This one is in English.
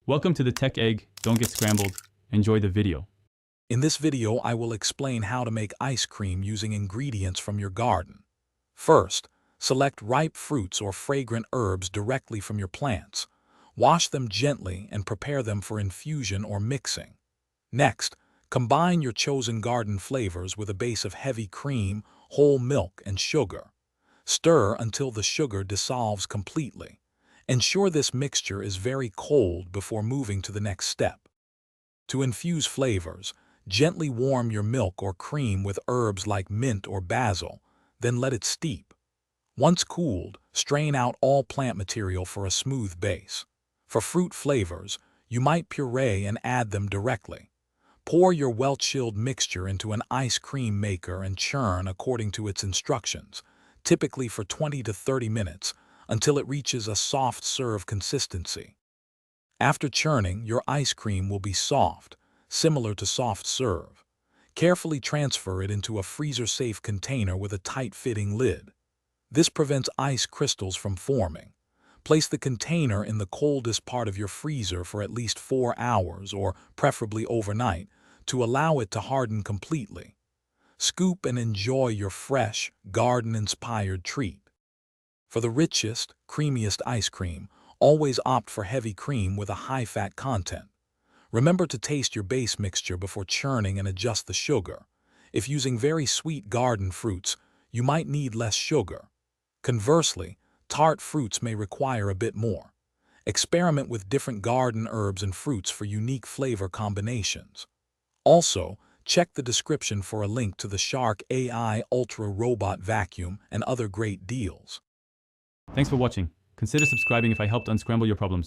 Welcome to the Tech Egg. Don't get scrambled. Enjoy the video. In this video, I will explain how to make ice cream using ingredients from your garden. First, select ripe fruits or fragrant herbs directly from your plants. Wash them gently and prepare them for infusion or mixing. Next, combine your chosen garden flavors with a base of heavy cream, whole milk, and sugar. Stir until the sugar dissolves completely. Ensure this mixture is very cold before moving to the next step. To infuse flavors, gently warm your milk or cream with herbs like mint or basil, then let it steep. Once cooled, strain out all plant material for a smooth base. For fruit flavors, you might puree and add them directly. Pour your well-chilled mixture into an ice cream maker and churn according to its instructions, typically for 20 to 30 minutes, until it reaches a soft serve consistency. After churning, your ice cream will be soft, similar to soft serve. Carefully transfer it into a freezer-safe container with a tight-fitting lid. This prevents ice crystals from forming. Place the container in the coldest part of your freezer for at least 4 hours, or preferably overnight, to allow it to harden completely. Scoop and enjoy your fresh, garden-inspired treat. For the richest, creamiest ice cream, always opt for heavy cream with a high-fat content. Remember to taste your base mixture before churning and adjust the sugar. If using very sweet garden fruits, you might need less sugar. Conversely, tart fruits may require a bit more. Experiment with different garden herbs and fruits for unique flavor combinations. Also, check the description for a link to the Shark AI Ultra Robot Vacuum and other great deals. Thanks for watching. Consider subscribing if I helped unscramble your problems.